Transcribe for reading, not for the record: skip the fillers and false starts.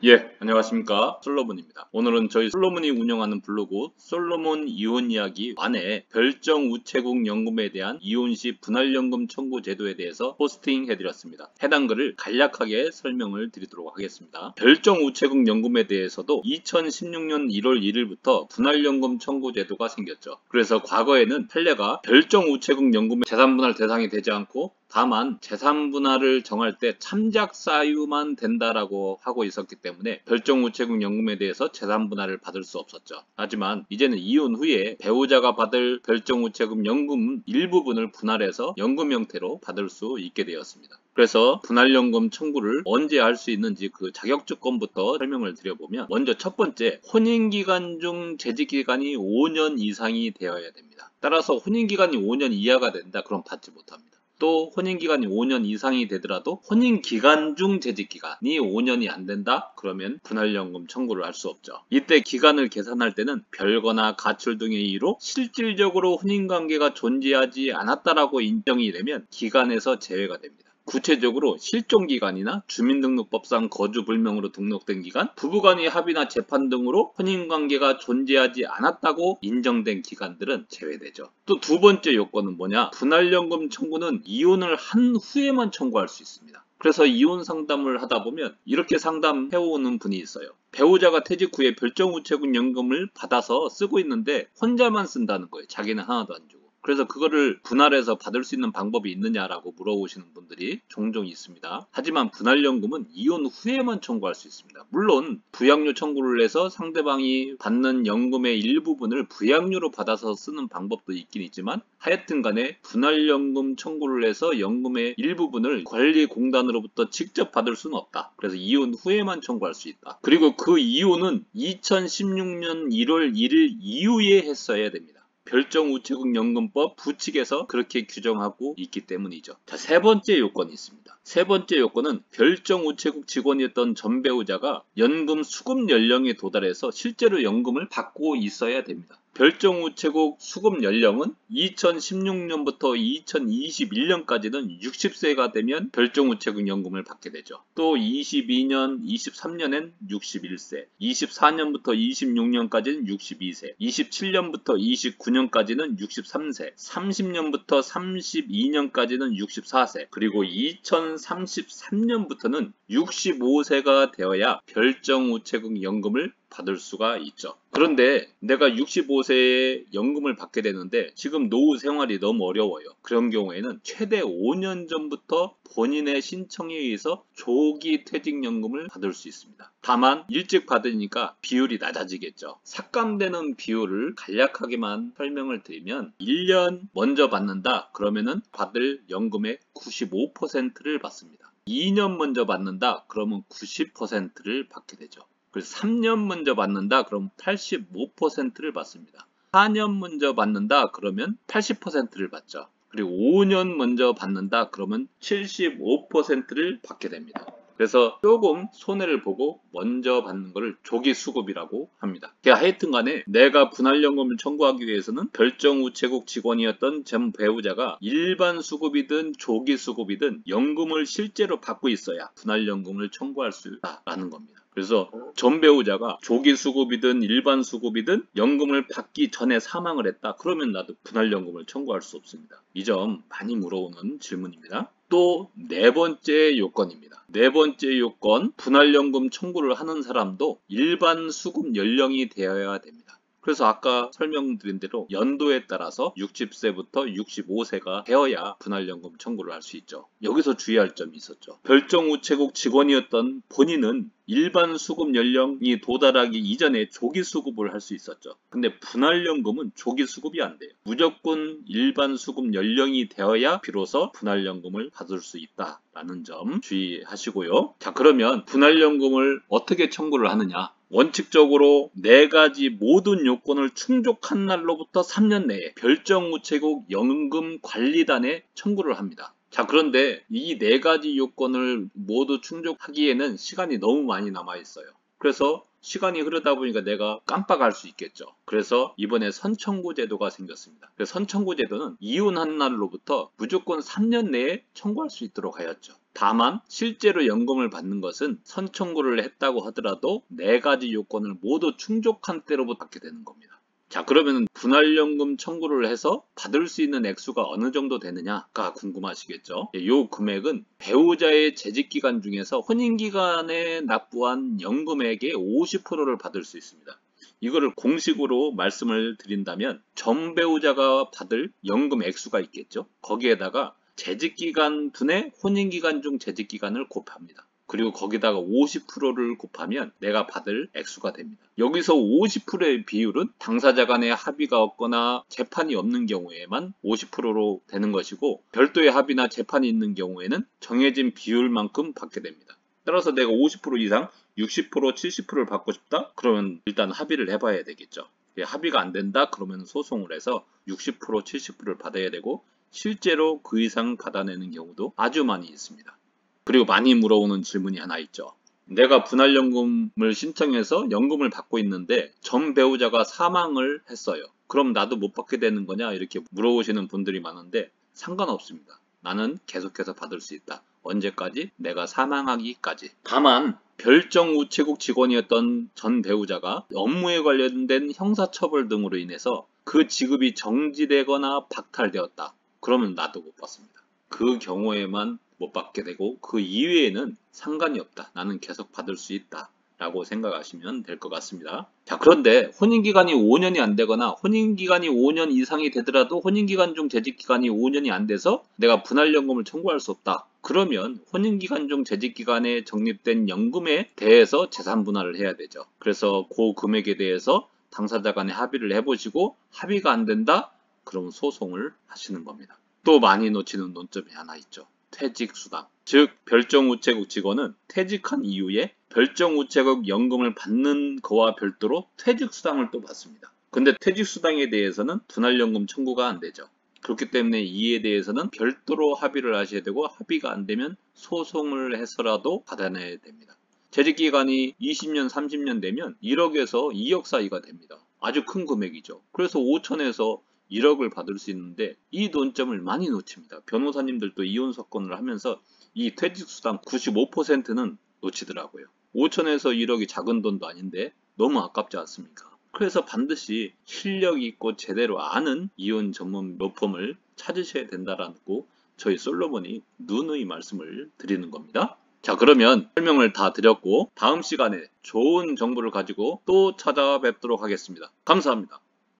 예, 안녕하십니까. 솔로몬입니다. 오늘은 저희 솔로몬이 운영하는 블로그 솔로몬 이혼 이야기 안에 별정 우체국 연금에 대한 이혼 시 분할연금 청구 제도에 대해서 포스팅 해드렸습니다. 해당 글을 간략하게 설명을 드리도록 하겠습니다. 별정 우체국 연금에 대해서도 2016년 1월 1일부터 분할연금 청구 제도가 생겼죠. 그래서 과거에는 판례가 별정 우체국 연금의 재산분할 대상이 되지 않고 다만 재산분할을 정할 때 참작 사유만 된다라고 하고 있었기 때문에 별정 우체국 연금에 대해서 재산분할을 받을 수 없었죠. 하지만 이제는 이혼 후에 배우자가 받을 별정 우체국 연금 일부분을 분할해서 연금 형태로 받을 수 있게 되었습니다. 그래서 분할연금 청구를 언제 할 수 있는지 그 자격조건부터 설명을 드려보면, 먼저 첫 번째, 혼인기간 중 재직기간이 5년 이상이 되어야 됩니다. 따라서 혼인기간이 5년 이하가 된다, 그럼 받지 못합니다. 또 혼인기간이 5년 이상이 되더라도 혼인기간 중 재직기간이 5년이 안 된다? 그러면 분할연금 청구를 할 수 없죠. 이때 기간을 계산할 때는 별거나 가출 등의 이유로 실질적으로 혼인관계가 존재하지 않았다라고 인정이 되면 기간에서 제외가 됩니다. 구체적으로 실종기간이나 주민등록법상 거주불명으로 등록된 기간, 부부간의 합의나 재판 등으로 혼인관계가 존재하지 않았다고 인정된 기간들은 제외되죠. 또 두 번째 요건은 뭐냐? 분할연금 청구는 이혼을 한 후에만 청구할 수 있습니다. 그래서 이혼 상담을 하다 보면 이렇게 상담해오는 분이 있어요. 배우자가 퇴직 후에 별정우체국 연금을 받아서 쓰고 있는데 혼자만 쓴다는 거예요. 자기는 하나도 안 주고. 그래서 그거를 분할해서 받을 수 있는 방법이 있느냐라고 물어보시는 분들이 종종 있습니다. 하지만 분할연금은 이혼 후에만 청구할 수 있습니다. 물론 부양료 청구를 해서 상대방이 받는 연금의 일부분을 부양료로 받아서 쓰는 방법도 있긴 있지만, 하여튼 간에 분할연금 청구를 해서 연금의 일부분을 관리공단으로부터 직접 받을 수는 없다. 그래서 이혼 후에만 청구할 수 있다. 그리고 그 이혼은 2016년 1월 1일 이후에 했어야 됩니다. 별정우체국연금법 부칙에서 그렇게 규정하고 있기 때문이죠. 자, 세 번째 요건이 있습니다. 세 번째 요건은 별정우체국 직원이었던 전 배우자가 연금 수급 연령에 도달해서 실제로 연금을 받고 있어야 됩니다. 별정우체국 수급 연령은 2016년부터 2021년까지는 60세가 되면 별정우체국 연금을 받게 되죠. 또 22년, 23년엔 61세, 24년부터 26년까지는 62세, 27년부터 29년까지는 63세, 30년부터 32년까지는 64세, 그리고 2033년부터는 65세가 되어야 별정우체국 연금을 받을 수가 있죠. 그런데 내가 65세에 연금을 받게 되는데 지금 노후 생활이 너무 어려워요. 그런 경우에는 최대 5년 전부터 본인의 신청에 의해서 조기 퇴직연금을 받을 수 있습니다. 다만 일찍 받으니까 비율이 낮아지겠죠. 삭감되는 비율을 간략하게만 설명을 드리면, 1년 먼저 받는다 그러면은 받을 연금의 95%를 받습니다. 2년 먼저 받는다 그러면 90%를 받게 되죠. 그래서 3년 먼저 받는다 그럼 85%를 받습니다. 4년 먼저 받는다 그러면 80%를 받죠. 그리고 5년 먼저 받는다 그러면 75%를 받게 됩니다. 그래서 조금 손해를 보고 먼저 받는 것을 조기 수급이라고 합니다. 하여튼 간에 내가 분할연금을 청구하기 위해서는 별정우체국 직원이었던 전 배우자가 일반 수급이든 조기 수급이든 연금을 실제로 받고 있어야 분할연금을 청구할 수 있다라는 겁니다. 그래서 전 배우자가 조기 수급이든 일반 수급이든 연금을 받기 전에 사망을 했다. 그러면 나도 분할연금을 청구할 수 없습니다. 이 점 많이 물어오는 질문입니다. 또 네 번째 요건입니다. 네 번째 요건, 분할연금 청구를 하는 사람도 일반 수급 연령이 되어야 됩니다. 그래서 아까 설명드린 대로 연도에 따라서 60세부터 65세가 되어야 분할연금 청구를 할 수 있죠. 여기서 주의할 점이 있었죠. 별정우체국 직원이었던 본인은 일반 수급 연령이 도달하기 이전에 조기 수급을 할 수 있었죠. 근데 분할연금은 조기 수급이 안 돼요. 무조건 일반 수급 연령이 되어야 비로소 분할연금을 받을 수 있다라는 점 주의하시고요. 자, 그러면 분할연금을 어떻게 청구를 하느냐? 원칙적으로 네 가지 모든 요건을 충족한 날로부터 3년 내에 별정우체국 연금관리단에 청구를 합니다. 자, 그런데 이 네 가지 요건을 모두 충족하기에는 시간이 너무 많이 남아 있어요. 그래서 시간이 흐르다 보니까 내가 깜빡할 수 있겠죠. 그래서 이번에 선청구 제도가 생겼습니다. 선청구 제도는 이혼한 날로부터 무조건 3년 내에 청구할 수 있도록 하였죠. 다만 실제로 연금을 받는 것은 선청구를 했다고 하더라도 4가지 요건을 모두 충족한 때로부터 받게 되는 겁니다. 자, 그러면 분할연금 청구를 해서 받을 수 있는 액수가 어느 정도 되느냐가 궁금하시겠죠? 이 금액은 배우자의 재직기간 중에서 혼인기간에 납부한 연금액의 50%를 받을 수 있습니다. 이거를 공식으로 말씀을 드린다면 전 배우자가 받을 연금 액수가 있겠죠? 거기에다가 재직기간 분의 혼인기간 중 재직기간을 곱합니다. 그리고 거기다가 50%를 곱하면 내가 받을 액수가 됩니다. 여기서 50%의 비율은 당사자 간의 합의가 없거나 재판이 없는 경우에만 50%로 되는 것이고, 별도의 합의나 재판이 있는 경우에는 정해진 비율만큼 받게 됩니다. 따라서 내가 50% 이상 60%, 70%를 받고 싶다? 그러면 일단 합의를 해봐야 되겠죠. 합의가 안 된다? 그러면 소송을 해서 60%, 70%를 받아야 되고, 실제로 그 이상 받아내는 경우도 아주 많이 있습니다. 그리고 많이 물어오는 질문이 하나 있죠. 내가 분할연금을 신청해서 연금을 받고 있는데 전 배우자가 사망을 했어요. 그럼 나도 못 받게 되는 거냐? 이렇게 물어보시는 분들이 많은데 상관없습니다. 나는 계속해서 받을 수 있다. 언제까지? 내가 사망하기까지. 다만 별정우체국 직원이었던 전 배우자가 업무에 관련된 형사처벌 등으로 인해서 그 지급이 정지되거나 박탈되었다. 그러면 나도 못 받습니다. 그 경우에만 못 받게 되고 그 이외에는 상관이 없다. 나는 계속 받을 수 있다. 라고 생각하시면 될 것 같습니다. 자, 그런데 혼인기간이 5년이 안 되거나 혼인기간이 5년 이상이 되더라도 혼인기간 중 재직기간이 5년이 안 돼서 내가 분할연금을 청구할 수 없다. 그러면 혼인기간 중 재직기간에 적립된 연금에 대해서 재산분할을 해야 되죠. 그래서 그 금액에 대해서 당사자 간에 합의를 해보시고 합의가 안 된다? 그럼 소송을 하시는 겁니다. 또 많이 놓치는 논점이 하나 있죠. 퇴직수당. 즉 별정우체국 직원은 퇴직한 이후에 별정우체국 연금을 받는 거와 별도로 퇴직수당을 또 받습니다. 근데 퇴직수당에 대해서는 분할연금 청구가 안 되죠. 그렇기 때문에 이에 대해서는 별도로 합의를 하셔야 되고, 합의가 안 되면 소송을 해서라도 받아내야 됩니다. 재직기간이 20년, 30년 되면 1억에서 2억 사이가 됩니다. 아주 큰 금액이죠. 그래서 5천에서 1억을 받을 수 있는데 이 논점을 많이 놓칩니다. 변호사님들도 이혼 사건을 하면서 이 퇴직수당 95%는 놓치더라고요. 5천에서 1억이 작은 돈도 아닌데 너무 아깝지 않습니까? 그래서 반드시 실력 있고 제대로 아는 이혼 전문 로펌을 찾으셔야 된다라고 저희 솔로몬이 누누이 말씀을 드리는 겁니다. 자, 그러면 설명을 다 드렸고 다음 시간에 좋은 정보를 가지고 또 찾아뵙도록 하겠습니다. 감사합니다.